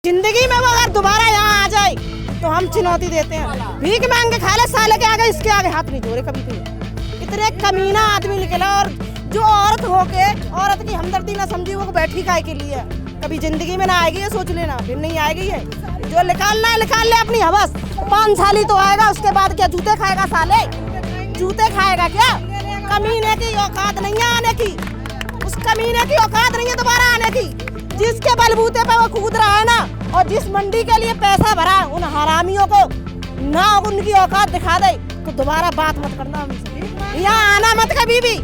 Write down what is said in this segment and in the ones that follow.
जिंदगी में वो अगर दोबारा यहाँ आ जाए तो हम चुनौती देते हैं। भीख मांग के खा ले, साले के आगे इसके आगे हाथ नहीं जोड़े कभी भी। इतने कमीना आदमी निकला, और जो औरत होके औरत की हमदर्दी ना समझी वो बैठी काय के लिए कभी जिंदगी में ना आएगी, ये सोच लेना, फिर नहीं आएगी है। जो निकालना है निकाल ले अपनी हवस। 5 साल ही तो आएगा, उसके बाद क्या जूते खाएगा साले? जूते खाएगा क्या? कमीने की औकात नहीं है आने की, उस कमीने की औकात नहीं है दोबारा आने की। जिसके बलबूते पे वो कूद रहा है ना, और जिस मंडी के लिए पैसा भरा उन हरामियों को ना उनकी औकात दिखा दे तो दोबारा बात मत करना हमसे। यहाँ आना मत कभी भी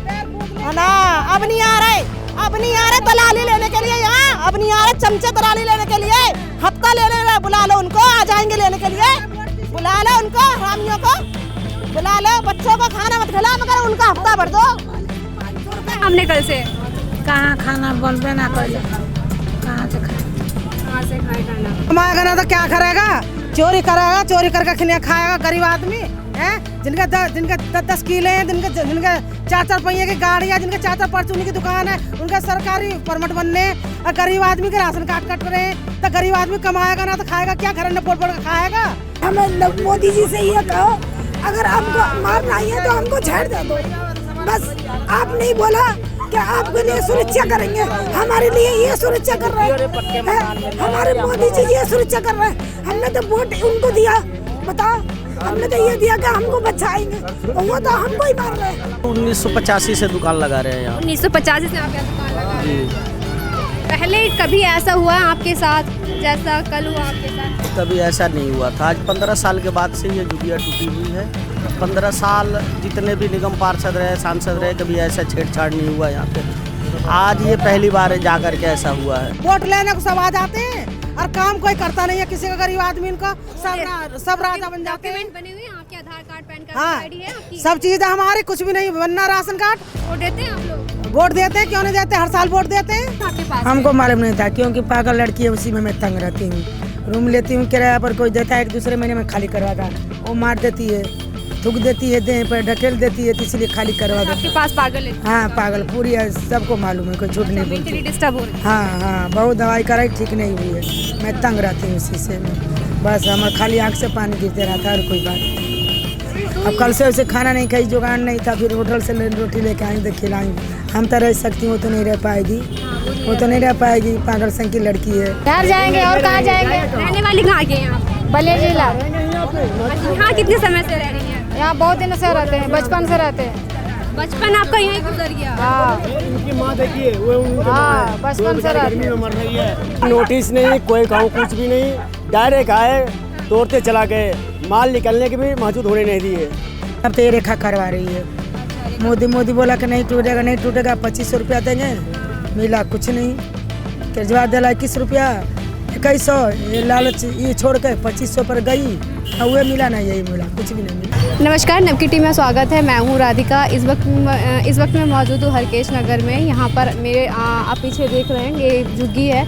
ना। अब नहीं आ रहे, अब नहीं आ रहे दलाली लेने के लिए यहाँ, अब नहीं आ रहे चमचे दलाली लेने के लिए। हफ्ता ले लेना, बुला लो उनको, आ जाएंगे लेने के लिए। बुला लो उनको, हरामियों को बुला लो। बच्चों को खाना मत खिला, मगर उनका हफ्ता भर दो। हमने कल से कहाँ खाना बनबे ना कर, कहाँ से खाए खाना? कमाएगा ना तो क्या करेगा? चोरी करेगा, चोरी करके खिला खाएगा गरीब आदमी है। जिनका 10 किले हैं, जिनका 4 पहिए की गाड़ियाँ, जिनका 4 परचूनी की दुकान है, उनका सरकारी परमिट बनने, और गरीब आदमी के राशन कार्ड कट रहे हैं। तो गरीब आदमी कमाएगा ना तो खाएगा क्या? घर में पोट के खाएगा। हमें मोदी जी से ये कहो, अगर हमको मारना है तो हमको छेड़ दे दो बस। आप नहीं बोला कि आपके लिए सुरक्षा करेंगे, हमारे लिए ये सुरक्षा कर रहे हैं। हमारे मोदी जी ये सुरक्षा कर रहे हैं। हमने तो वोट उनको दिया, बताओ, हमने तो ये दिया कि हमको बचाएंगे, वो तो हमको ही मार रहे हैं। 1985 से दुकान लगा रहे हैं यहाँ। 1985 से आप यहाँ दुकान लगा रहे हैं। पहले कभी ऐसा हुआ है आपके साथ जैसा कल हुआ आपके साथ? कभी ऐसा नहीं हुआ था। आज 15 साल के बाद से ये झुग्गियाँ टूटी हुई है। 15 साल जितने भी निगम पार्षद रहे, सांसद रहे, कभी ऐसा छेड़छाड़ नहीं हुआ यहाँ पे। आज ये पहली बार है जाकर के ऐसा हुआ है। वोट लेने को सब आ जाते हैं और काम कोई करता नहीं है। किसी का गरीब आदमी इनका सब राजा बन जाते हैं। बने हुए हैं आपके आधार कार्ड, पैन कार्ड, हाँ, आईडी है आपकी? सब चीज है हमारी, कुछ भी नहीं बनना। राशन कार्ड, वोट देते हैं आप लोग? वोट देते हैं, क्यों नहीं देते? हर साल वोट देते हैं। आपके पास हमको मालूम नहीं था, क्योंकि पागल लड़की है, उसी में मैं तंग रहती हूँ। रूम लेती हूँ किराया पर, कोई देता है, एक दूसरे महीने में खाली करवाता, वो मार देती है, थूक देती है, देह पर ढकेल देती है, इसलिए खाली करवा देती आपके पास पागल है? है। हाँ, पागल पूरी है, सबको मालूम है, कोई झूठ नहीं बोलती। मेंटली डिस्टर्ब हो रही है? हाँ, बहुत दवाई कराई, ठीक नहीं हुई है। मैं तंग रहती हूँ इसी से। बस हमारे खाली आँख से पानी गिरते रहता है, और कोई बात नहीं। अब कल से उसे खाना नहीं खाई, जुगाड़ नहीं था, फिर होटल से रोटी लेके आई तो खिलाई। हम तो रह सकती हूँ, वो तो नहीं रह पाएगी, वो तो नहीं रह पाएगी। पागल संग की लड़की है। घर जाएंगे और कहाँ जाएंगे? रहने वाली कहाँ के हैं आप? बलिया जिला। यहाँ कितने समय से रह रही हैं? यहाँ बहुत दिन से रहते हैं, बचपन से रहते हैं। बचपन आपका यहीं गुजर गया? उनकी माँ देखिए, वो हाँ, बचपन से रहते हैं। मर रही है। नोटिस नहीं, कोई कहूँ कुछ भी नहीं, डायरेक्ट आए, तोड़ते चला गए, माल निकलने की भी मौजूद होने नहीं दिए। अब तो ये रेखा करवा रही है। मोदी बोला कि नहीं टूटेगा, नहीं टूटेगा, 2500 रुपया देंगे, मिला कुछ नहीं। केजरीवाल दिला 21 रुपया, 2100, ये लालच ये छोड़ के 2500 पर गई, और वो मिला नहीं, यही मिला, कुछ भी नहीं मिला। नमस्कार, नवकी टीम में स्वागत है। मैं हूँ राधिका। इस वक्त मैं मौजूद हूँ हरकेश नगर में। यहाँ पर मेरे आप पीछे देख रहे हैं, ये झुग्गी है।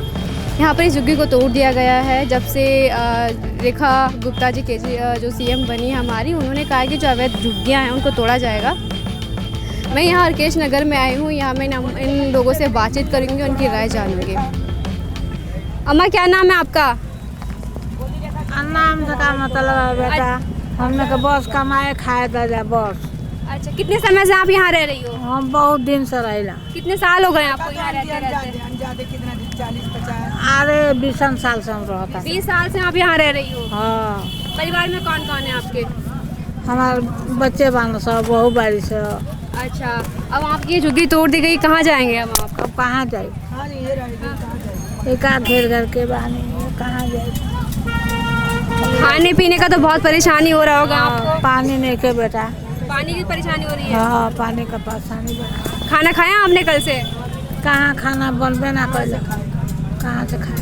यहाँ पर इस झुग्गी को तोड़ दिया गया है। जब से रेखा गुप्ता जी जो सीएम बनी हमारी, उन्होंने कहा कि जो अवैध झुग्गियाँ हैं उनको तोड़ा जाएगा। मैं यहाँ हरकेश नगर में आई हूँ। यहाँ मैं इन लोगों से बातचीत करूँगी, उनकी राय जानूँगी। अम्मा, क्या नाम है आपका? नाम का मतलब है बेटा, हमने तो बस कमाए खाए जा बस। अच्छा, कितने समय से आप यहाँ रह रही हो? हम बहुत दिन से रहेला। कितने साल हो गए आपको यहाँ रहते? 20 साल से हम रहता। 20 साल से आप यहाँ रह रही हो? हाँ। परिवार में कौन कौन है आपके? हमारे बच्चे बांध सब, बहू बारी से। अच्छा, अब आपकी ये झुग्गी तोड़ दी गई, कहाँ जाएंगे अब आप? अब कहाँ जाए? एक आध घर के बहाने कहाँ जाए? खाने पीने का तो बहुत परेशानी हो रहा होगा आपको? पानी नहीं के बेटा। पानी की परेशानी हो रही है? हाँ, पानी का परेशानी बेटा। खाना खाया आपने कल से? कहाँ खाना बनबे ना कर, कहाँ से खाए?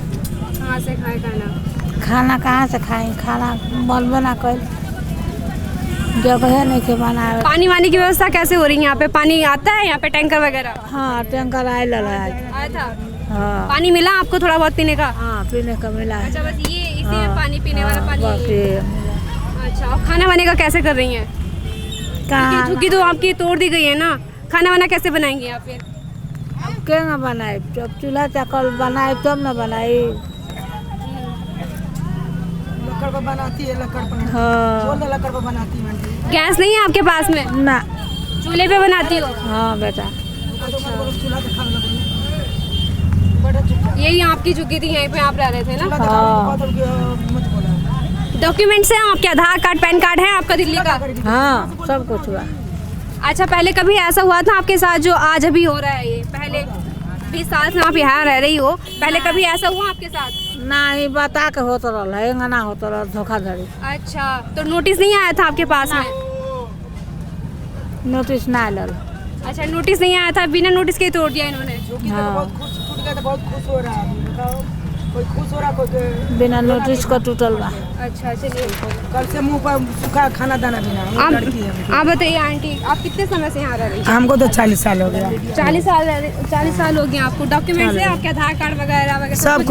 कहाँ से खाए खाना? खाना कहाँ से खाए? खाना बनबे ना कर, जगह नहीं के बनाए। पानी वानी की व्यवस्था कैसे हो रही है यहाँ पे? पानी आता है यहाँ पे, टैंकर वगैरह? हाँ, टैंकर आया था। हाँ, पानी मिला आपको थोड़ा बहुत पीने का? हाँ, पीने का मिला है। अच्छा, बस ये इसी में हाँ, पानी पीने वाला पानी? बस ये। अच्छा, और खाना वाने का कैसे कर रही हैं? कहाँ झुग्गी तो आपकी तोड़ दी गई है ना, खाना वाना कैसे बनाएंगी आप फिर? क्या ना बनाए? जब चूल्हा चाकल बनाए तब ना बनाए। लकड़ पर बनाती है, लकड़ पर बोल लकड़ पर बनाती है। गैस नहीं है आपके पास में? ना। चूल्हे पे बनाती हो? हाँ बेटा। यही आपकी झुग्गी थी, यहीं पे आप रह रहे थे ना? हाँ। डॉक्यूमेंट्स हैं आपके? आधार कार्ड, पैन कार्ड है आपका दिल्ली का? हाँ सब कुछ हुआ। अच्छा, पहले कभी ऐसा हुआ था आपके साथ जो आज अभी हो रहा है? ये पहले 20 साल से आप यहाँ रह रही हो, पहले कभी ऐसा हुआ आपके साथ? नहीं बता के होता रहा, ना होता रहा धोखाधड़ी। अच्छा, तो नोटिस नहीं आया था आपके पास में? नोटिस ना आयल। अच्छा, नोटिस नहीं आया था, बिना नोटिस के तोड़ दिया इन्होंने? हाँ। बहुत खुश हो रहा है, बताओ कोई खुश हो रहा, कोई बिना नोटिस का टूटल बा। अच्छा, चलिए। कल से मुंह पर सूखा खाना दाना बिना। आप बताइए आंटी, आप कितने समय से यहाँ रह रही हैं? हमको तो 40 साल हो गया। 40 साल हो गए आपको? डॉक्यूमेंट्स है आपके? आधार कार्ड वगैरह सब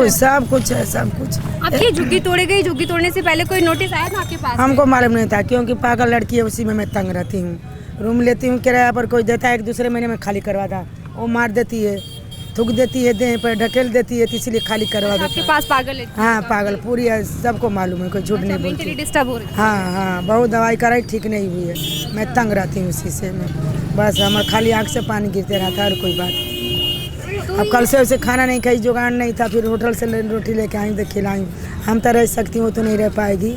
कुछ है, सब कुछ। आपकी झुग्गी तोड़ी गई, झुग्गी तोड़ने से पहले कोई नोटिस आया था आपके पास? हमको मालूम नहीं था, क्योंकि पागल लड़की है, उसी में मैं तंग रहती हूँ। रूम लेती हूँ किराया पर, कोई देता है, एक दूसरे महीने में खाली करवा था, वो मार देती है, थूक देती है, देह पर ढकेल देती है, इसलिए खाली करवा देती आपके है। पास पागल है? हाँ पागल पूरी है, सबको मालूम है, कोई झूठ नहीं बोलती। मेंटली डिस्टर्ब हो रही है? हाँ, बहुत दवाई कराई, ठीक नहीं हुई है। मैं तंग रहती हूँ उसी से। मैं बस हमारे खाली आँख से पानी गिरते रहता है और कोई बात। अब कल से उसे खाना नहीं खाई, जुगाड़ नहीं था, फिर होटल से रोटी लेके आई तो खिलाई। हम तो रह सकती हूँ, वो तो नहीं रह पाएगी,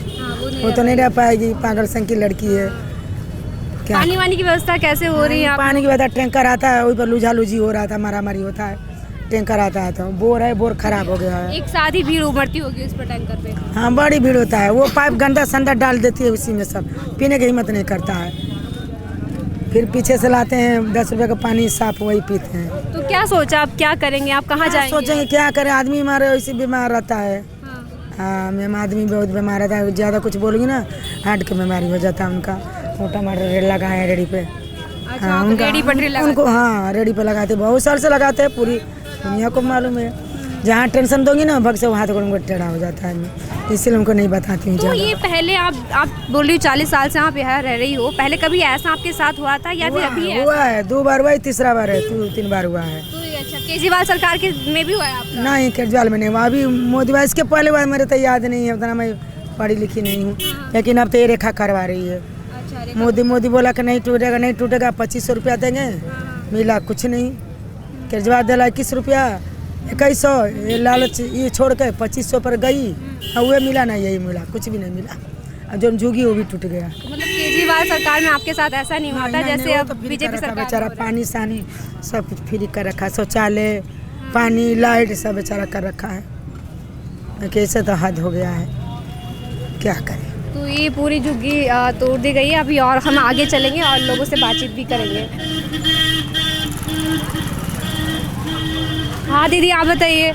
वो तो नहीं रह पाएगी, पागल संग की लड़की है। पानी वानी की व्यवस्था कैसे हो रही है? पानी की व्यवस्था टैंकर आता है, वही पर लूझा लूझी हो रहा था, मारामारी होता है। टैंकर आता है तो बोर खराब हो गया है। एक साथ ही भीड़ उमड़ती होगी उस पर टैंकर पे? हाँ बड़ी भीड़ होता है, वो पाइप गंदा संदा डाल देती है उसी में, सब पीने की हिम्मत नहीं करता है। फिर पीछे से लाते हैं 10 रुपये का पानी साफ, वही पीते हैं। तो क्या सोचा, आप क्या करेंगे, आप कहाँ जाएंगे? सोचेंगे क्या करें, आदमी हमारे वैसे बीमार रहता है। हाँ मैम, आदमी बहुत बीमार रहता है, ज़्यादा कुछ बोलूँगी ना हार्ट की बीमारी हो जाता है उनका। मोटा माटा रेड लगाए हैं रेडी पे। अच्छा, हाँ, रेडी पटरी लगा उनको, हाँ रेडी पे लगाते, बहुत साल से लगाते हैं, पूरी दुनिया को मालूम है। जहाँ टेंशन दोगी ना भग से वहाँ तक उनको टेढ़ा हो जाता है, इसलिए उनको नहीं बताती हूँ। तो ये पहले आप बोल रही हो 40 साल से आप यहाँ रह रही हो, पहले कभी ऐसा आपके साथ हुआ था या फिर अभी हुआ है? 2 बार हुआ है, तीसरा बार है, 3 बार हुआ है। तो अच्छा, केजरीवाल सरकार के में भी हुआ है आपका? नहीं, केजरीवाल में नहीं हुआ, अभी मोदी भाई इसके पहले हुआ, मेरे तो याद नहीं है उतना, मैं पढ़ी लिखी नहीं हूँ, लेकिन अब तो ये रेखा करवा रही है। मोदी बोला कि नहीं टूटेगा 2500 रुपया देंगे, मिला कुछ नहीं। केजरीवाल दिला 21 रुपया, 2100, ये लालच ये छोड़ के 2500 पर गई, और वो मिला ना, यही मिला, कुछ भी नहीं मिला। और जो झुगी वो भी टूट गया। मतलब केजरीवाल सरकार में आपके साथ ऐसा नहीं हुआ था जैसे अब बीजेपी सरकार? बेचारा पानी सानी सब कुछ फ्री कर रखा है, शौचालय, पानी, लाइट सब बेचारा कर रखा है। कैसे तो हद हो गया है, क्या करें। तो ये पूरी झुग्गी तोड़ दी गई है अभी, और हम आगे चलेंगे और लोगों से बातचीत भी करेंगे। हाँ दीदी, आप बताइए।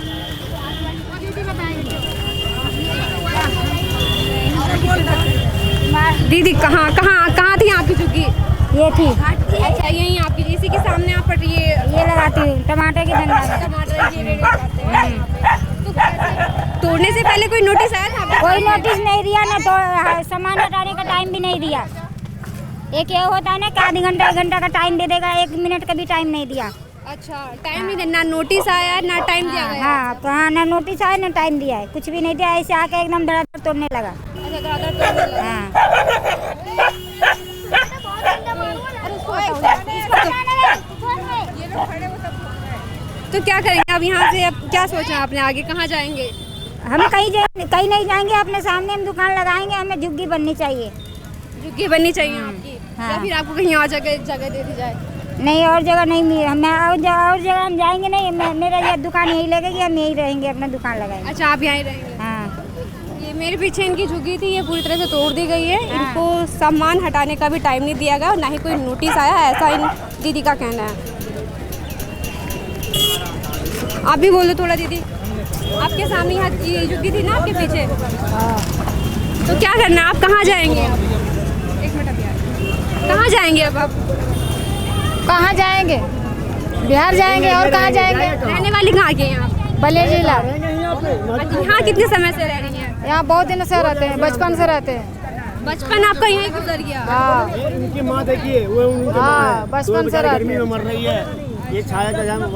दीदी कहाँ थी आपकी झुग्गी? ये थी। अच्छा, यहीं आपकी, इसी के सामने आप पर ये लगाती हूँ, टमाटर की धनिया। टमाटर ये रेडी लगाते हैं। तो तोड़ने से पहले कोई नोटिस आया था आपको? कोई नोटिस नहीं दिया ना, तो सामान हटाने का टाइम भी नहीं दिया। एक ये होता है ना कि आधी घंटा 1 घंटा का टाइम दे देगा, 1 मिनट का भी टाइम नहीं दिया। अच्छा, टाइम नहीं दिया, ना नोटिस आया ना टाइम दिया गया? हाँ, तो हाँ, ना नोटिस आया ना टाइम दिया है, कुछ भी नहीं दिया, ऐसे आके एकदम धड़ाधड़ तोड़ने लगा। अच्छा, धड़ाधड़ तोड़ने लगा। हाँ। तो क्या करेंगे अब यहाँ से? अब क्या सोचा आपने, आगे कहाँ जाएंगे? हम कहीं नहीं जाएंगे, अपने सामने हम दुकान लगाएंगे, हमें झुग्गी बननी चाहिए। झुग्गी बननी चाहिए आपकी? हाँ। या फिर आपको कहीं और जगह दे दी जाए? नहीं, और जगह नहीं मिली, हमें और जगह हम जाएंगे नहीं। मेरा ये दुकान यही लगेगी, हम यही रहेंगे, अपना दुकान लगाएंगे। अच्छा, आप यहीं रहेंगे? हाँ। ये मेरे पीछे इनकी झुग्गी थी, ये पूरी तरह से तोड़ दी गई है। इनको सामान हटाने का भी टाइम नहीं दिया गया और ना ही कोई नोटिस आया, ऐसा इन दीदी का कहना है। आप भी बोलो थोड़ा दीदी। आपके सामने यहाँ ये झुग्गी थी ना आपके पीछे? तो क्या करना है, आप कहाँ जाएंगे? एक मिनट, अभी कहाँ जाएंगे अब आप? कहाँ जाएंगे? बिहार जाएंगे, और कहाँ जाएंगे? रहने वाली कहाँ के हैं आप? बलिया जिला। यहाँ कितने समय से रह रही हैं? यहाँ बहुत दिन से रहते हैं, बचपन से रहते हैं। बचपन आपका यहीं गुजर गया? हाँ, उनकी माँ देखिए, वो उनकी माँ है, बचपन से रहते गर्मी में मर रही है, ये छाया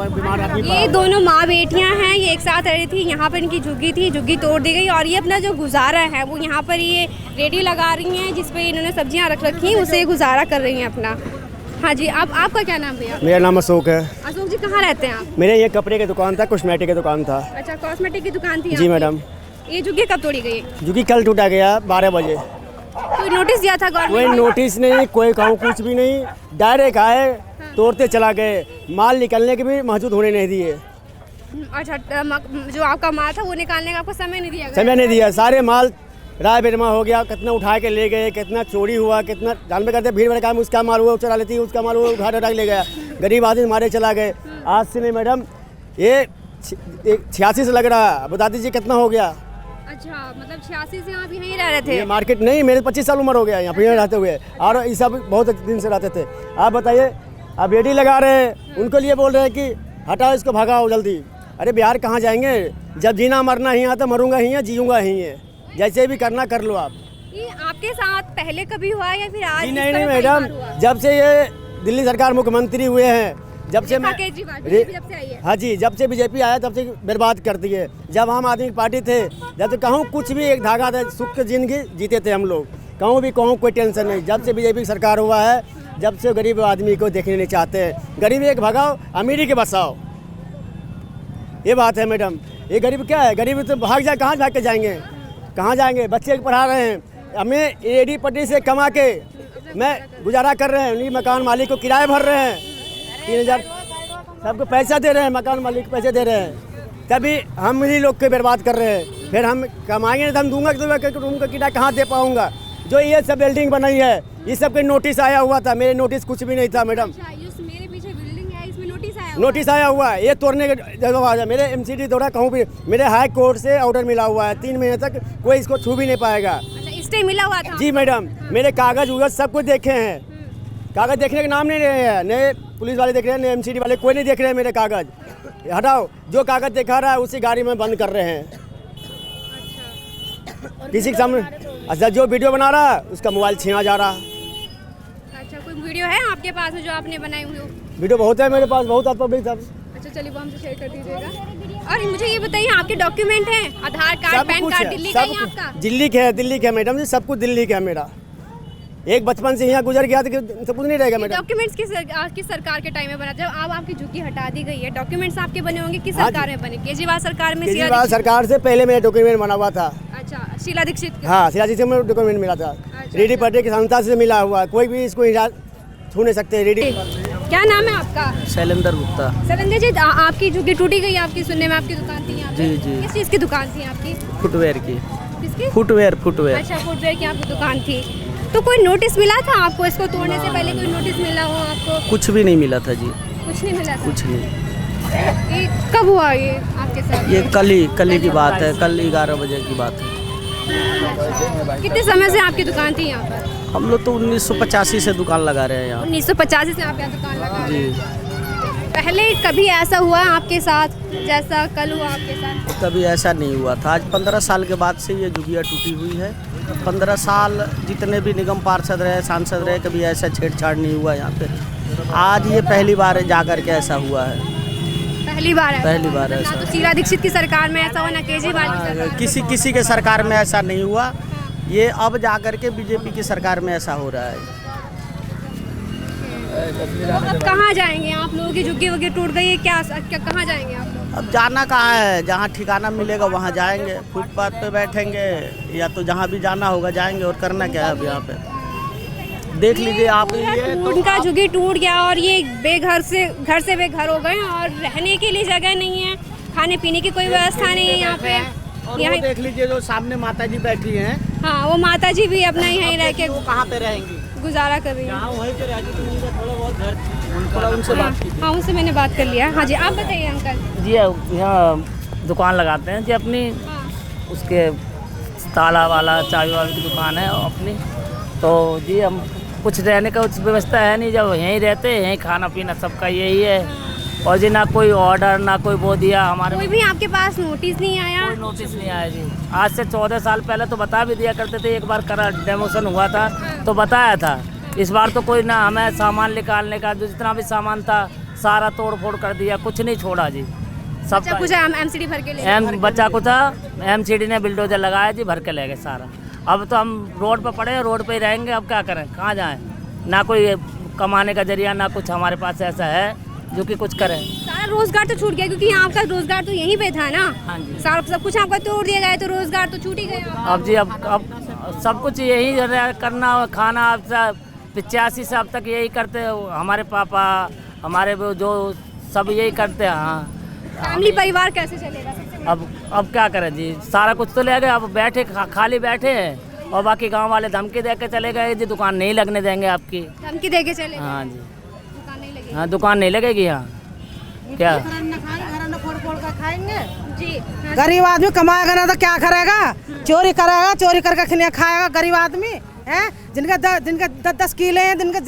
बीमार आदमी ये दोनों माँ बेटियां हैं, ये एक साथ रह रही थी। यहाँ पर इनकी झुग्गी थी, झुग्गी तोड़ दी गई और ये अपना जो गुजारा है वो यहाँ पर ये रेडी लगा रही हैं, जिस पे इन्होंने सब्जियाँ रख रखी हैं, उसे गुजारा कर रही हैं अपना। हाँ जी, अब आपका क्या नाम भैया? मेरा नाम अशोक है। अशोक जी, कहाँ रहते हैं आप? मेरे ये कपड़े की दुकान था, कॉस्मेटिक की दुकान था। अच्छा, कॉस्मेटिक की दुकान थी जी आपकी? मैडम। ये झुग्गी कब तोड़ी गई? झुग्गी कल टूटा गया 12 बजे। कोई नोटिस दिया था कोई गवर्नमेंट? नोटिस नहीं, कोई कहूँ कुछ भी नहीं, डायरेक्ट आए तोड़ते चला गए, माल निकलने के भी महसूस होने नहीं दिए। अच्छा, जो आपका माल था वो निकालने का आपको समय नहीं दिया गया? समय नहीं दिया, सारे माल राय बेरमा हो गया, कितना उठा के ले गए, कितना चोरी हुआ, कितना जानबे करते भीड़ भड़का में उसका माल हुआ चला लेती, उसका माल हुआ उठा ले गया, गरीब आदमी मारे चला गए। आज से नहीं मैडम, ये 86 से लग रहा है, बता दीजिए कितना हो गया। अच्छा, मतलब 86 से आप यहीं रह रहे थे? ये मार्केट नहीं, मेरे 25 साल उम्र हो गया यहाँ पे रहते हुए, और ये सब बहुत दिन से रहते थे। आप बताइए, आप रेडी लगा रहे हैं, उनके लिए बोल रहे हैं कि हटाओ इसको, भगाओ जल्दी। अरे बिहार कहाँ जाएंगे? जब जीना मरना ही है तो मरूंगा ही है, जीऊँगा ही है, जैसे भी करना कर लो आप। ये आपके साथ पहले कभी हुआ या फिर आज? जी नहीं मैडम, जब से ये दिल्ली सरकार मुख्यमंत्री हुए हैं, जब से मैं केजरीवाल जब से आई है। हाँ जी, जब से बीजेपी आया तब से बर्बाद करती है। जब हम आदमी पार्टी थे, जब तो कहूँ कुछ भी एक धागा था, सुख की जिंदगी जीते थे हम लोग, कहूँ भी कहूँ कोई टेंशन नहीं। जब से बीजेपी सरकार हुआ है, जब से गरीब आदमी को देखने नहीं चाहते हैं। गरीबी एक भगाओ, अमीरी के बसाओ, ये बात है मैडम। ये गरीब क्या है? गरीब तो भाग जाए, कहाँ भाग के जाएंगे? कहाँ जाएंगे? बच्चे पढ़ा रहे हैं, हमें एडी पट्टी से कमा के मैं गुजारा कर रहे हैं, उन्हीं मकान मालिक को किराए भर रहे हैं, 3000 सबको पैसा दे रहे हैं, मकान मालिक को पैसे दे रहे हैं, तभी हम इन्हीं लोग के बर्बाद कर रहे हैं। फिर हम कमाएंगे तो हम दूंगा तो रूम का किराया कहाँ दे पाऊँगा? जो ये सब बिल्डिंग बनाई है, ये सब के नोटिस आया हुआ था, मेरे नोटिस कुछ भी नहीं था मैडम। अच्छा, मेरे पीछे बिल्डिंग है, इसमें नोटिस आया हुआ? नोटिस आया हुआ है, ये तोड़ने के जगह आ जाए। मेरे एमसीडी द्वारा कहूँ भी, मेरे हाई कोर्ट से ऑर्डर मिला हुआ है, 3 महीने तक कोई इसको छू भी नहीं पाएगा। अच्छा, स्टे मिला हुआ था? जी मैडम, मेरे कागज उगज सब कुछ देखे हैं, कागज देखने के नाम नहीं रहे हैं, नए पुलिस वाले देख रहे हैं, नए एमसीडी वाले कोई नहीं देख रहे हैं मेरे कागज। हटाओ, जो कागज दिखा रहा है उसी गाड़ी में बंद कर रहे हैं। किसी के सामने अच्छा, जो वीडियो बना रहा है उसका मोबाइल छीना जा रहा है। अच्छा, कोई वीडियो है आपके पास जो आपने बनाई हुई हो? वीडियो बहुत है मेरे पास, बहुत पब्लिक सब। अच्छा, चलिए वो हमसे शेयर कर दीजिएगा। और मुझे ये बताइए, आपके डॉक्यूमेंट हैं? आधार कार्ड, सब पैन कुछ कार्ड है, दिल्ली का सब ही कुछ आपका? दिल्ली के है, दिल्ली के है मैडम जी, सब कुछ दिल्ली का है मेरा। एक बचपन से यहाँ गुजर गया तो सब कुछ नहीं रहेगा मैडम। डॉक्यूमेंट्स किस सरकार के टाइम में बना? जब अब आपकी झुग्गी हटा दी गई है, डॉक्यूमेंट्स आपके बने होंगे, किस सरकार में बने? केजरीवाल सरकार में? केजरीवाल सरकार से पहले मेरा डॉक्यूमेंट बना हुआ था। अच्छा, शीला दीक्षित? हाँ, शीला दीक्षित में डॉक्यूमेंट मिला था। रेडी पार्टी की संस्था से मिला हुआ, कोई भी इसको छू नहीं सकते। रेडी। क्या नाम है आपका? शैलेंद्र गुप्ता। शैलेंद्र जी, आपकी झुग्गी टूटी गई, आपकी सुनने में आपकी दुकान थी यहाँ पे? जी जी। किस चीज़ की दुकान थी आपकी? फुटवेयर की। किसकी? फुटवेयर। अच्छा, फुटवेयर की आपकी दुकान थी। तो कोई नोटिस मिला था आपको? इसको तोड़ने से पहले कोई नोटिस मिला हो आपको? कुछ भी नहीं मिला था जी। कुछ नहीं मिला था? कुछ नहीं। ये कब हुआ ये आपके साथ? ये कल ही की बात है, कल 11 बजे की बात है। कितने समय से आपकी दुकान थी यहाँ पर? हम लोग तो 1985 से दुकान लगा रहे हैं यहाँ। 1985 से आप यहाँ दुकान लगा रहे हैं? जी। पहले कभी ऐसा हुआ आपके साथ जैसा कल हुआ आपके साथ? कभी ऐसा नहीं हुआ था। आज 15 साल के बाद से ये झुग्गियाँ टूटी हुई है। 15 साल जितने भी निगम पार्षद रहे, सांसद रहे, कभी ऐसा छेड़छाड़ नहीं हुआ यहाँ पे। आज ये पहली बार जा कर के ऐसा हुआ है। पहली बार है? पहली बार है ना ऐसा। तो शीला दीक्षित की सरकार में ऐसा हुआ, ना केजरीवाल की सरकार में। किसी के सरकार में ऐसा नहीं हुआ। ये अब जा कर के बीजेपी की सरकार में ऐसा हो रहा है। तो अब कहाँ जाएंगे आप? लोगों की झुग्गी वुग्गी टूट गई है, क्या कहाँ जाएंगे आप लोग? अब जाना कहाँ है? जहाँ ठिकाना मिलेगा वहाँ जाएंगे, फुटपाथ पे बैठेंगे, या तो जहाँ भी जाना होगा जाएंगे। और करना क्या है अब यहाँ पे? देख लीजिए आप। ये उनका झुग्गी टूट गया और ये घर से बेघर हो गए और रहने के लिए जगह नहीं है, खाने पीने की कोई व्यवस्था नहीं है यहाँ पे। यहाँ देख लीजिए, जो सामने माता जी बैठी हैं। हाँ, वो माता जी भी अपना यहीं रह के कहाँ पे रहेंगी? गुजारा कर रही है। वहीं पे रहेगी, तो उनका थोड़ा बहुत घर, उनसे बात कीजिए। हाँ, उनसे मैंने बात कर लिया। हाँ जी, आप बताइए अंकल जी। यहाँ दुकान लगाते हैं जी अपनी, उसके ताला वाला चाबी वाले की दुकान है अपनी। तो जी हम कुछ रहने का कुछ व्यवस्था है नहीं, जब यहीं रहते हैं, यहीं खाना पीना सबका यही है। और जी ना कोई ऑर्डर, ना कोई वो दिया हमारे। कोई भी आपके पास नोटिस नहीं आया? कोई नोटिस नहीं आया जी। आज से 14 साल पहले तो बता भी दिया करते थे, एक बार करा डेमोशन हुआ था तो बताया था। इस बार तो कोई ना, हमें सामान निकालने का जो जितना भी सामान था सारा तोड़ फोड़ कर दिया, कुछ नहीं छोड़ा जी। सब बच्चा कुछ एमसीडी भर के ले बच्चा कुछ एमसीडी ने बिल्डोजर लगाया जी, भर के ले गए सारा। अब तो हम रोड पर पड़े, रोड पे ही रहेंगे, अब क्या करें, कहाँ जाएं? ना कोई कमाने का जरिया, ना कुछ हमारे पास ऐसा है जो कि कुछ करें। सारा रोजगार तो छूट गया, क्योंकि आपका रोजगार तो यहीं पे था ना। हाँ जी। सारा सब कुछ आपका तोड़ दिया गया, तो रोजगार तो छूट ही गया। अब जी अब सब कुछ यही करना, खाना। अब 85 से अब तक यही करते हमारे पापा, हमारे जो सब यही करते हैं। हाँ, फैमिली परिवार कैसे चलेगा? अब क्या करें जी, सारा कुछ तो ले गए। अब बैठे खाली बैठे हैं, और बाकी गांव वाले धमकी दे के चले गए जी, दुकान नहीं लगने देंगे आपकी। धमकी दे के चले? हाँ जी, दुकान नहीं लगेगी। हाँ दुकान नहीं लगेगी यहाँ। क्या खाएंगे जी? गरीब आदमी कमाएगा ना तो क्या करेगा? चोरी करेगा, चोरी करके खाएगा गरीब आदमी है। जिनके 10 किले हैं, जिनके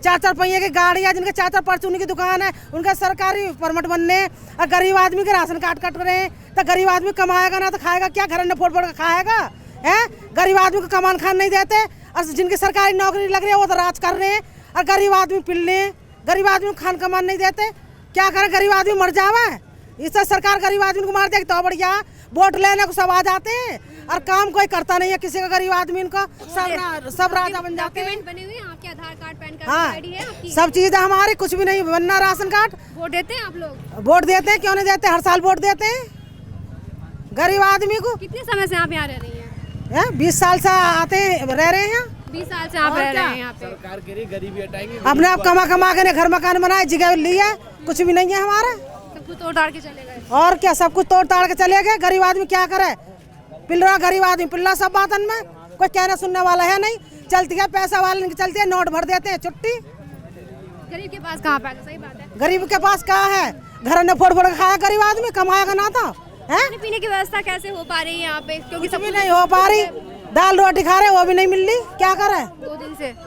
4 पहिए की गाड़ी है, जिनके 4 परचूनी की दुकान है, उनका सरकारी परमिट बनने, और गरीब आदमी के राशन कार्ड कट रहे हैं। तो गरीब आदमी कमाएगा ना तो खाएगा क्या? घर में फोड़ फोड़ के खाएगा है। गरीब आदमी को कमान खान नहीं देते, और जिनकी सरकारी नौकरी लग रही है वो तो राज कर रहे हैं, और गरीब आदमी पिल रहे हैं। गरीब आदमी को खान कमान नहीं देते, क्या करे? गरीब आदमी मर जावे, इससे सरकार गरीब आदमी को मार देगी तो बढ़िया। वोट लेने को सब आ जाते हैं, और काम कोई करता नहीं है किसी का। गरीब आदमी इनको सब राजा बन जाते हैं। डॉक्यूमेंट बने हुए हैं आपके? आधार कार्ड, पैन कार्ड, हाँ, आईडी है आपकी? सब चीज़ है हमारी, कुछ भी नहीं बनना। Ration card. वोट देते हैं आप लोग? वोट देते हैं, क्यों नहीं देते? हर साल वोट देते हैं गरीब आदमी को। कितने समय से आप यहाँ रह रही हैं? 20 साल से आते हैं, रह रहे हैं। 20 साल से आप रह रहे हैं यहाँ पे? अपने आप कमा के घर मकान बनाए, जगह ली है, कुछ भी नहीं है हमारा। सब कुछ तोड़ ताड़ के चले गए? और क्या, सब कुछ तोड़ ताड़ के चले गए। गरीब आदमी क्या करे? पिल रहा गरीब आदमी, पिल रहा सब बातन में, कोई कहना सुनने वाला है नहीं। चलती है पैसा वाले की चलती है, नोट भर देते हैं, छुट्टी। गरीब के पास कहाँ पैसा? सही बात है। गरीब के पास कहाँ है? घर ने फोड़ फोड़ के खाया गरीब आदमी, कमाएगा ना तो है। खाने पीने की व्यवस्था कैसे हो पा रही है यहाँ पे? क्योंकि सब भी नहीं हो पा रही। दाल रोटी खा रहे, वो भी नहीं मिल रही, क्या करे?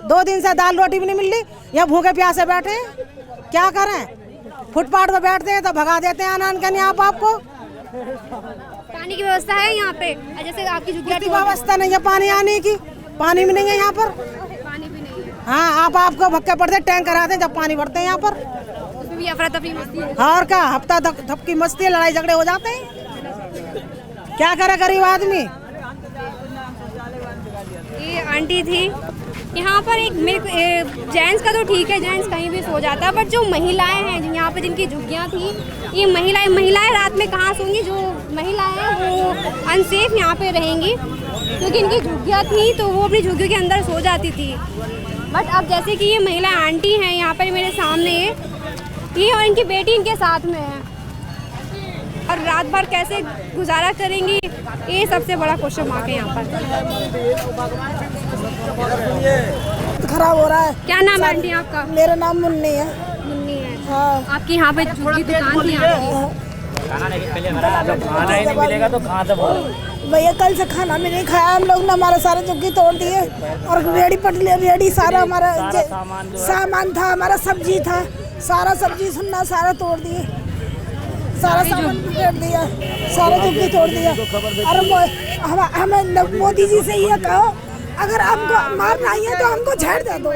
2 दिन से दाल रोटी भी नहीं मिल रही। यहाँ भूखे प्यासे बैठे हैं, क्या करें? फुटपाथ पे बैठते हैं तो भगा देते हैं आनान के आप आपको। पानी की व्यवस्था है यहाँ पे? जैसे आपकी झुग्गियाँ व्यवस्था नहीं है पानी आने की, पानी भी नहीं है यहाँ पर। पानी भी नहीं है? हाँ, आपको भक्के पड़ते, टैंक कराते हैं जब पानी भरते हैं यहाँ पर। उसमें भी अफरा तफरी मस्ती है? और क्या, हफ्ता धपकी मस्ती है, लड़ाई झगड़े हो जाते हैं, क्या करे गरीब आदमी। ये आंटी थी यहाँ पर। एक जेंट्स का तो ठीक है, जेंट्स कहीं भी सो जाता है, बट जो महिलाएं हैं यहाँ पे, जिनकी झुग्गियाँ थी, ये महिलाएं रात में कहाँ सोंगी? जो महिलाएं हैं वो अनसेफ यहाँ पे रहेंगी, क्योंकि इनकी झुग्गियाँ थी तो वो अपनी झुग्गियों के अंदर सो जाती थी। बट अब जैसे कि ये महिला आंटी हैं यहाँ पर मेरे सामने, ये और इनकी बेटी इनके साथ में है, और रात भर कैसे गुजारा करेंगी, ये सबसे बड़ा क्वेश्चन मार्क है यहाँ पर। खराब हो रहा है। क्या नाम है आंटी आपका? मेरा नाम मुन्नी है। मुन्नी है। हाँ। आपकी यहाँ पे झुग्गी दुकान थी आपकी? खाना ही नहीं मिलेगा तो कहाँ से बोलो? भैया कल से खाना भी नहीं खाया हम लोग ने, हमारे सारे झुग्गी तोड़ दिए, और रेडी सारा हमारा सामान था, हमारा सब्जी था, सारा सब्जी सुनना सारा तोड़ दिए, सारा सामान तोड़ दिया, सारा झुग्गी तोड़ दिया। और हमें मोदी जी से ये कहो, अगर हमको मारना ही है तो हमको छेड़ दे दो,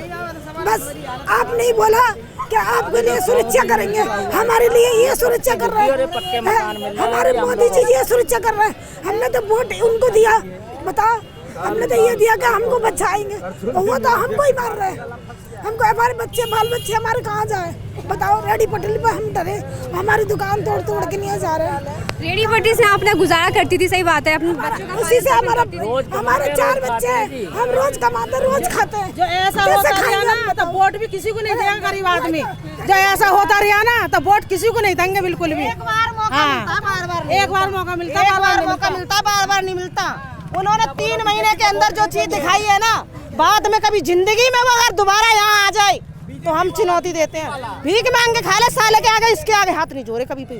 बस। आप नहीं बोला कि आपके लिए सुरक्षा करेंगे, हमारे लिए ये सुरक्षा कर रहे हैं, हमारे मोदी जी ये सुरक्षा कर रहे हैं। हमने तो वोट उनको दिया, बताओ, हमने तो ये दिया कि हमको बचाएंगे, वो तो हमको ही मार रहे हैं। हमको हमारे बच्चे बाल बच्चे हमारे कहाँ जाए बताओ? रेडी पटरी पे हम डरे, हमारी दुकान तोड़ तोड़ के नहीं जा रहे हैं। रेडी पटरी से आपने गुजारा करती थी? सही बात है। अपने बच्चों का उसी से हमारे 4 बच्चे हैं, हम रोज कमाते रोज खाते हैं। जो ऐसा होता रहा ना तो वोट भी किसी को नहीं देगा गरीब आदमी। जो ऐसा होता रहा ना तो वोट किसी को नहीं देंगे बिल्कुल भी। एक बार मौका मिलता, बार बार नहीं मिलता। उन्होंने 3 महीने के अंदर जो चीज दिखाई है ना, बाद में कभी जिंदगी में वो अगर दोबारा यहाँ आ जाए तो हम चुनौती देते हैं। भीख मांग के खा ले, साले के आगे इसके आगे हाथ नहीं जोड़े कभी भी।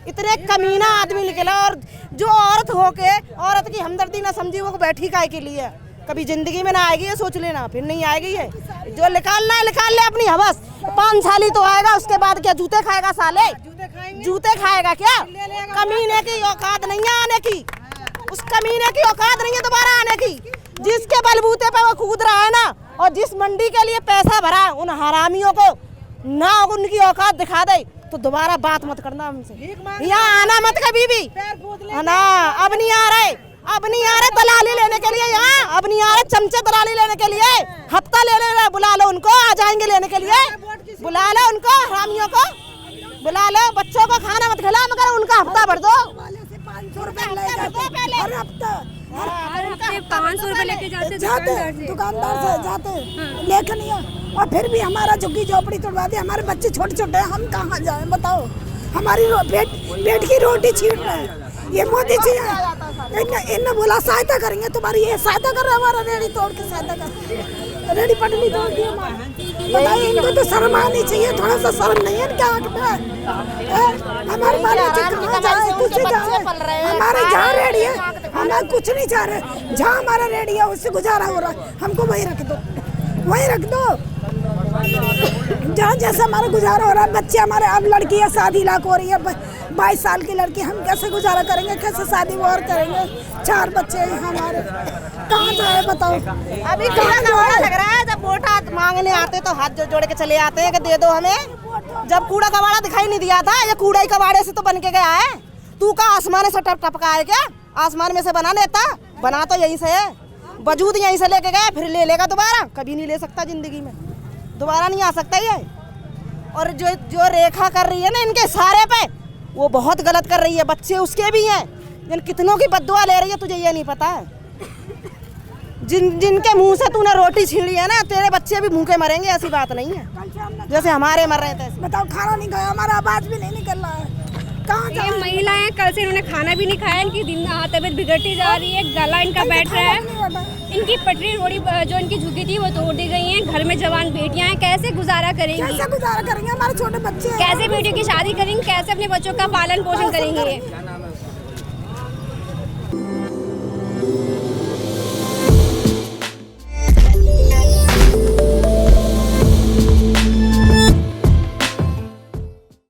इतने कमीना आदमी निकला, और जो औरत होके औरत की हमदर्दी ना समझी, वो बैठी काय के लिए कभी जिंदगी में ना आएगी, ये सोच लेना, फिर नहीं आएगी है। जो निकालना है निकाल ले अपनी हवस। 5 साल ही तो आएगा, उसके बाद क्या जूते खाएगा साले? जूते खाएगा क्या? कमीने की औकात नहीं है आने की, उस कमीने की औकात नहीं है दोबारा आने की। जिसके बलबूते पे वो कूद रहा है ना, और जिस मंडी के लिए पैसा भरा उन हरामियों को ना उनकी औकात दिखा दे तो दोबारा बात मत करना हमसे, यहाँ आना मत कभी भी। ना अब नहीं आ रहे, अब नहीं आ रहे दलाली लेने के लिए यहाँ, अब नहीं आ रहे चमचे दलाली लेने के लिए। हफ्ता ले ले बुला लो उनको, आ जाएंगे लेने के लिए। बुला लो उनको, हरामियों को बुला लो। बच्चों को खाना मत खिला मगर उनका हफ्ता भर दो। 500 रुपए ले जाते हर हफ्ता, 500 रुपए लेके जाते दुकानदार से जाते लेके नहीं। और फिर भी हमारा झुग्गी झोपड़ी तोड़वा दी। हमारे बच्चे छोटे छोटे हैं, हम कहाँ जाएं बताओ। हमारी पेट की रोटी छीन रहे हैं ये मोदी जी। इन्हें बोला सहायता करेंगे तुम्हारी, ये सहायता कर रहे हमारा रेडी तोड़ के सहायता कर, रेडी पटली तोड़ दी हमारी। बताइए इनको तो शर्म आनी चाहिए, थोड़ा सा शर्म नहीं है इनके आँख में। हमारे बाल बच्चे कहाँ जाए, कुछ जाए। हमारे जहाँ रेडी है हमें कुछ नहीं चाह रहे, जहाँ हमारा रेडी है उससे गुजारा हो रहा है, हमको वहीं रख दो, वहीं रख दो जहाँ जैसे हमारा गुजारा हो रहा है। बच्चे हमारे, अब लड़की है शादी लाख हो रही है, 22 साल की लड़की, हम कैसे गुजारा करेंगे, कैसे शादी और करेंगे। 4 बच्चे हैं हमारे, कहाँ जाए बताओ। अभी कूड़ा कबाड़ा लग रहा है, जब वोट मांगने आते तो हाथ जोड़ के चले आते हैं कि दे दो हमें। जब कूड़ा कबाड़ा दिखाई नहीं दिया था, ये कूड़ा ही कबाड़े से तो बन के गया है। तू का आसमान से टपका है क्या? आसमान में से बना लेता, बना तो यहीं से है, वजूद यहीं से लेके गया, फिर ले लेगा दोबारा, कभी नहीं ले सकता जिंदगी में, दोबारा नहीं आ सकता ये। और जो रेखा कर रही है ना इनके सारे पे, वो बहुत गलत कर रही है। बच्चे उसके भी हैं, जिन कितनों की बद्दुआ ले रही है तुझे ये नहीं पता है। जिनके मुंह से तूने रोटी छीनी है ना, तेरे बच्चे भी भूखे मरेंगे, ऐसी बात नहीं है जैसे हमारे मर रहे थे। बताओ खाना नहीं खाया, हमारा आवाज भी नहीं निकल रहा है। कहाँ ये महिलाएं कल से इन्होंने खाना भी नहीं खाया, इनकी दिन तबीयत बिगड़ती जा रही है, गला इनका बैठ रहा है। इनकी पटरी रोड़ी जो इनकी झुकी थी वो तोड़ दी गई है। घर में जवान बेटियां हैं, कैसे गुजारा करेंगी? कैसे गुजारा करेंगे? हमारे छोटे बच्चे कैसे बेटियों की शादी करेंगे? कैसे अपने बच्चों का पालन पोषण करेंगे?